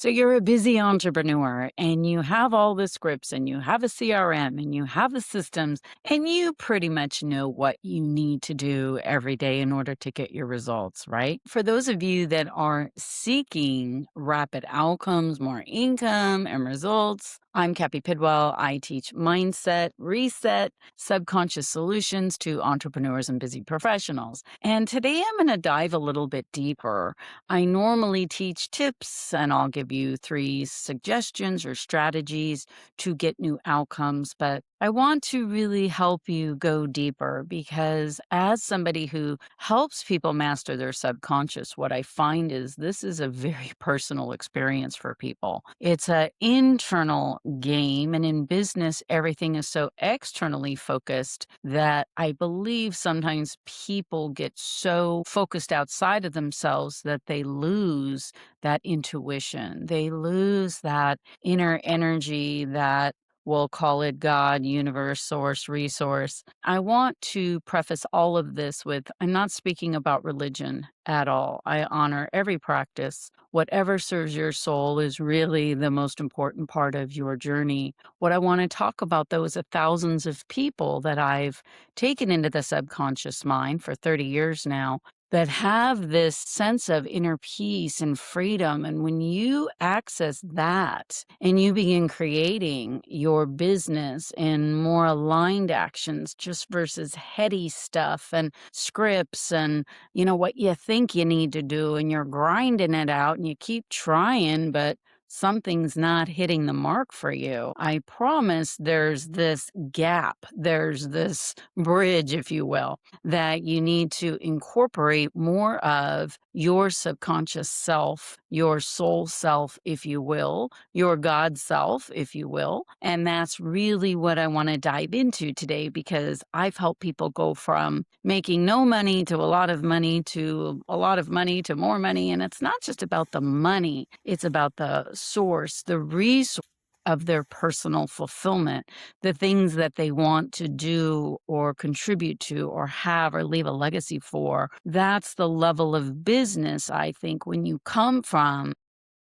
So you're a busy entrepreneur and you have all the scripts and you have a CRM and you have the systems and you pretty much know what you need to do every day in order to get your results, right? For those of you that are seeking rapid outcomes, more income and results, I'm Cappi Pidwell. I teach mindset, reset, subconscious solutions to entrepreneurs and busy professionals. And today I'm going to dive a little bit deeper. I normally teach tips and I'll give you 3 suggestions or strategies to get new outcomes, but I want to really help you go deeper because as somebody who helps people master their subconscious, what I find is this is a very personal experience for people. It's an internal game, and in business, everything is so externally focused that I believe sometimes people get so focused outside of themselves that they lose that intuition. They lose that inner energy that we'll call it God, universe, source, resource. I want to preface all of this with I'm not speaking about religion at all. I honor every practice. Whatever serves your soul is really the most important part of your journey. What I want to talk about, though, is the thousands of people that I've taken into the subconscious mind for 30 years now that have this sense of inner peace and freedom. And when you access that and you begin creating your business in more aligned actions just versus heady stuff and scripts and, what you think you need to do, and you're grinding it out and you keep trying, but something's not hitting the mark for you. I promise there's this gap, there's this bridge, if you will, that you need to incorporate more of your subconscious self, your soul self, if you will, your God self, if you will. And that's really what I want to dive into today because I've helped people go from making no money to a lot of money to a lot of money to more money. And it's not just about the money, it's about the source, the resource of their personal fulfillment, the things that they want to do or contribute to or have or leave a legacy for. That's the level of business, I think, when you come from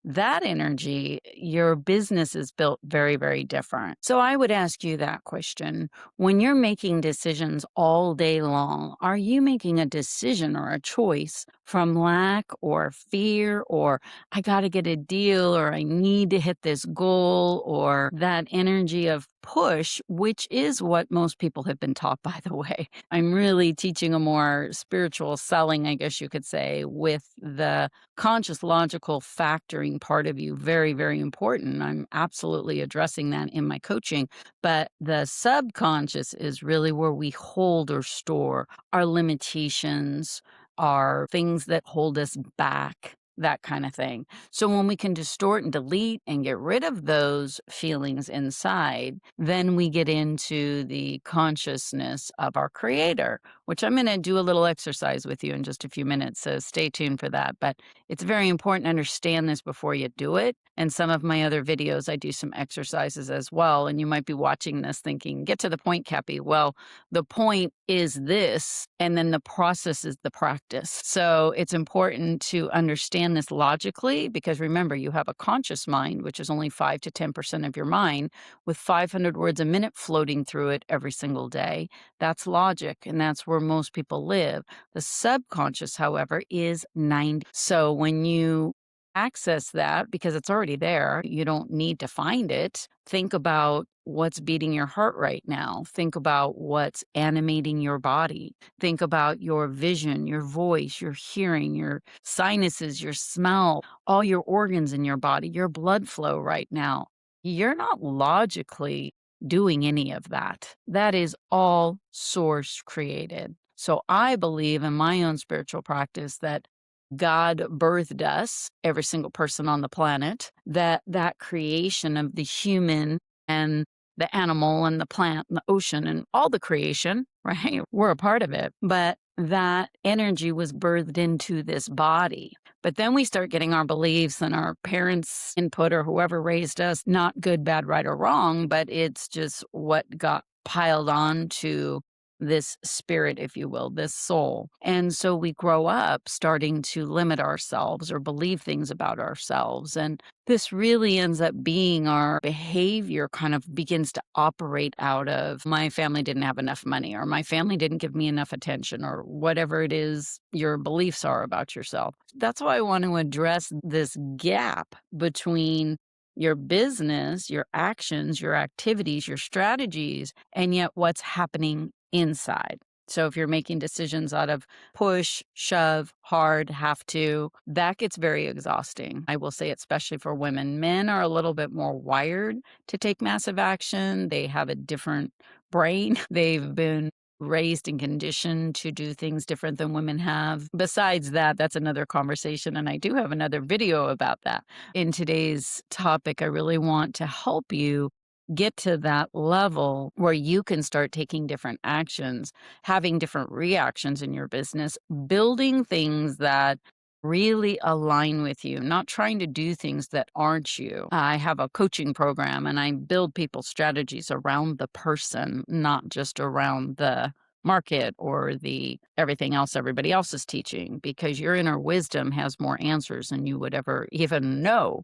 that energy, your business is built very, very different. So I would ask you that question. When you're making decisions all day long, are you making a decision or a choice from lack or fear or I got to get a deal or I need to hit this goal or that energy of push, which is what most people have been taught, by the way? I'm really teaching a more spiritual selling, I guess you could say, with the conscious logical factoring part of you very, very important. I'm absolutely addressing that in my coaching. But the subconscious is really where we hold or store our limitations, our things that hold us back, that kind of thing. So when we can distort and delete and get rid of those feelings inside, then we get into the consciousness of our creator, which I'm going to do a little exercise with you in just a few minutes. So stay tuned for that. But it's very important to understand this before you do it. And some of my other videos, I do some exercises as well. And you might be watching this thinking, get to the point, Cappi. Well, the point is this, and then the process is the practice. So it's important to understand this logically because remember, you have a conscious mind, which is only 5 to 10% of your mind, with 500 words a minute floating through it every single day. That's logic, and that's where most people live. The subconscious, however, is 90. So when you access that, because it's already there, you don't need to find it. Think about what's beating your heart right now. Think about what's animating your body. Think about your vision, your voice, your hearing, your sinuses, your smell, all your organs in your body, your blood flow right now. You're not logically doing any of that. That is all source created. So I believe in my own spiritual practice that God birthed us, every single person on the planet, that creation of the human and the animal and the plant and the ocean and all the creation, right? We're a part of it. But that energy was birthed into this body. But then we start getting our beliefs and our parents' input or whoever raised us, not good, bad, right, or wrong, but it's just what got piled on to this spirit, if you will, this soul. And so we grow up starting to limit ourselves or believe things about ourselves. And this really ends up being our behavior kind of begins to operate out of my family didn't have enough money or my family didn't give me enough attention or whatever it is your beliefs are about yourself. That's why I want to address this gap between your business, your actions, your activities, your strategies, and yet what's happening inside. So if you're making decisions out of push, shove, hard, have to, that gets very exhausting. I will say, especially for women. Men are a little bit more wired to take massive action. They have a different brain. They've been raised and conditioned to do things different than women have. Besides that, that's another conversation. And I do have another video about that. In today's topic, I really want to help you get to that level where you can start taking different actions, having different reactions in your business, building things that really align with you, not trying to do things that aren't you. I have a coaching program and I build people's strategies around the person, not just around the market or the everything else everybody else is teaching, because your inner wisdom has more answers than you would ever even know.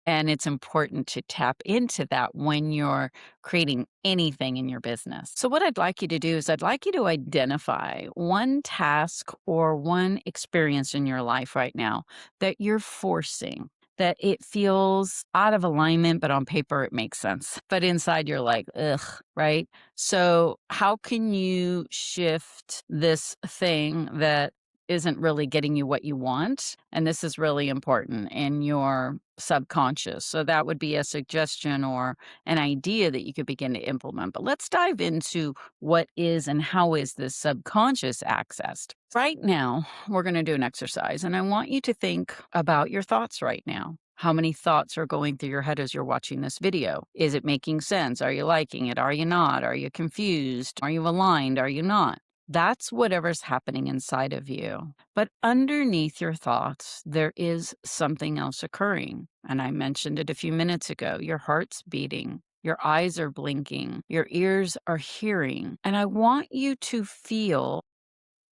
And it's important to tap into that when you're creating anything in your business. So, what I'd like you to do is, I'd like you to identify one task or one experience in your life right now that you're forcing, that it feels out of alignment, but on paper it makes sense. But inside you're like, ugh, right? So, how can you shift this thing that isn't really getting you what you want? And this is really important in your subconscious. So that would be a suggestion or an idea that you could begin to implement. But let's dive into what is and how is this subconscious accessed. Right now, we're going to do an exercise, and I want you to think about your thoughts right now. How many thoughts are going through your head as you're watching this video? Is it making sense? Are you liking it? Are you not? Are you confused? Are you aligned? Are you not? That's whatever's happening inside of you. But underneath your thoughts, there is something else occurring. And I mentioned it a few minutes ago. Your heart's beating. Your eyes are blinking. Your ears are hearing. And I want you to feel,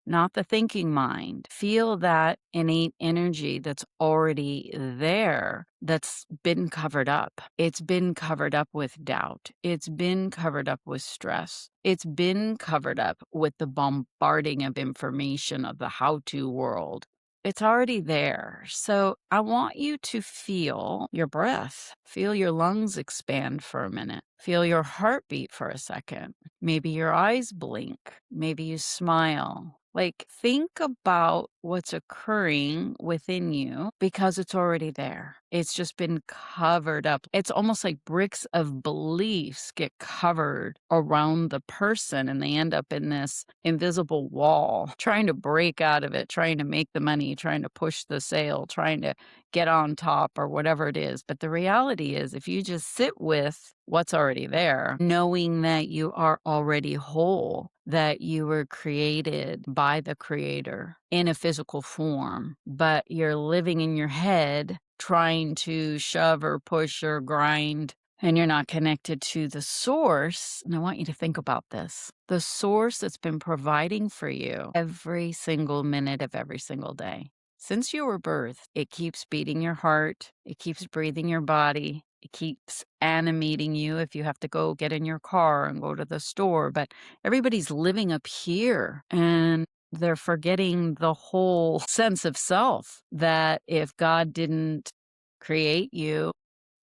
not the thinking mind. Feel that innate energy that's already there, that's been covered up. It's been covered up with doubt. It's been covered up with stress. It's been covered up with the bombarding of information of the how-to world. It's already there. So I want you to feel your breath. Feel your lungs expand for a minute. Feel your heartbeat for a second. Maybe your eyes blink. Maybe you smile. Like, think about what's occurring within you because it's already there. It's just been covered up. It's almost like bricks of beliefs get covered around the person and they end up in this invisible wall, trying to break out of it, trying to make the money, trying to push the sale, trying to get on top or whatever it is. But the reality is, if you just sit with what's already there, knowing that you are already whole, that you were created by the creator in a physical form, but you're living in your head trying to shove or push or grind, and you're not connected to the source. And I want you to think about this, the source that's been providing for you every single minute of every single day. Since you were birthed, it keeps beating your heart, it keeps breathing your body, it keeps animating you if you have to go get in your car and go to the store. But everybody's living up here and they're forgetting the whole sense of self, that if God didn't create you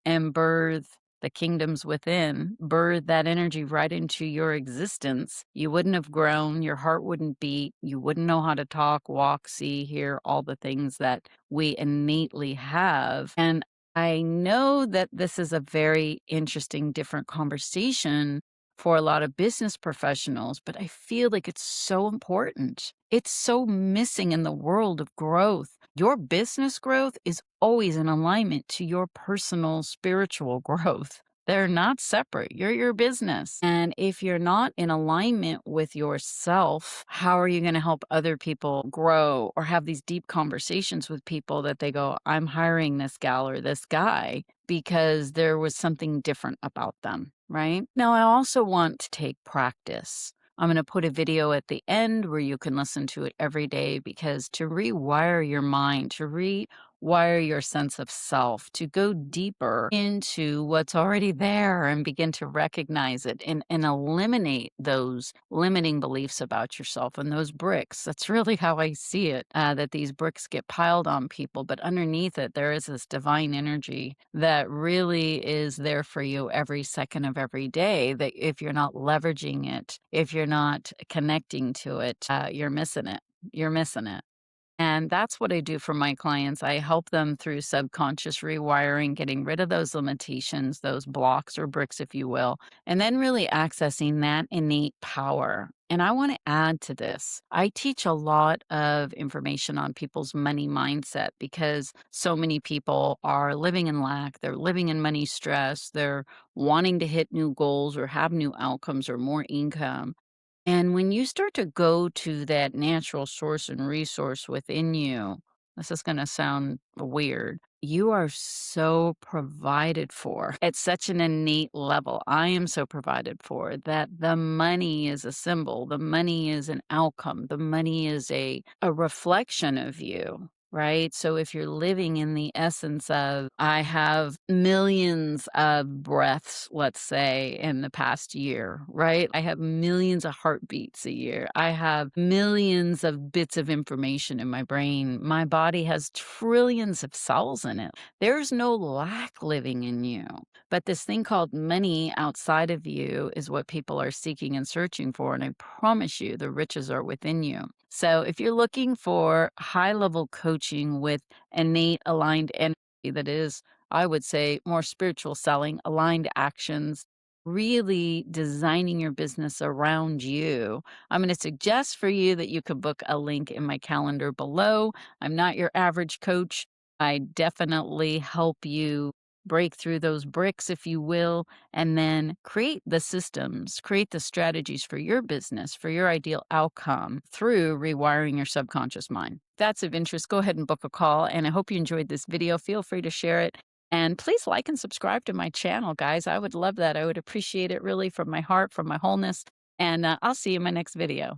and birth the kingdoms within, birth that energy right into your existence, you wouldn't have grown, your heart wouldn't beat, you wouldn't know how to talk, walk, see, hear, all the things that we innately have. And I know that this is a very interesting, different conversation for a lot of business professionals, but I feel like it's so important. It's so missing in the world of growth. Your business growth is always in alignment to your personal spiritual growth. They're not separate. You're your business. And if you're not in alignment with yourself, how are you going to help other people grow or have these deep conversations with people that they go, I'm hiring this gal or this guy because there was something different about them, right? Now, I also want to take practice. I'm going to put a video at the end where you can listen to it every day because to rewire your mind, to rewire your sense of self, to go deeper into what's already there and begin to recognize it and eliminate those limiting beliefs about yourself and those bricks. That's really how I see it, that these bricks get piled on people, but underneath it, there is this divine energy that really is there for you every second of every day. That if you're not leveraging it, if you're not connecting to it, you're missing it. You're missing it. And that's what I do for my clients. I help them through subconscious rewiring, getting rid of those limitations, those blocks or bricks, if you will, and then really accessing that innate power. And I want to add to this. I teach a lot of information on people's money mindset because so many people are living in lack. They're living in money stress. They're wanting to hit new goals or have new outcomes or more income. And when you start to go to that natural source and resource within you, this is going to sound weird. You are so provided for at such an innate level. I am so provided for that the money is a symbol, the money is an outcome, the money is a reflection of you. Right. So if you're living in the essence of, I have millions of breaths, let's say, in the past year, right? I have millions of heartbeats a year. I have millions of bits of information in my brain. My body has trillions of cells in it. There's no lack living in you. But this thing called money outside of you is what people are seeking and searching for. And I promise you, the riches are within you. So if you're looking for high level coaching with innate aligned energy that is, I would say, more spiritual selling, aligned actions, really designing your business around you, I'm going to suggest for you that you could book a link in my calendar below. I'm not your average coach. I definitely help you break through those bricks, if you will, and then create the systems, create the strategies for your business, for your ideal outcome through rewiring your subconscious mind. If that's of interest, go ahead and book a call. And I hope you enjoyed this video. Feel free to share it. And please like and subscribe to my channel, guys. I would love that. I would appreciate it really from my heart, from my wholeness. And I'll see you in my next video.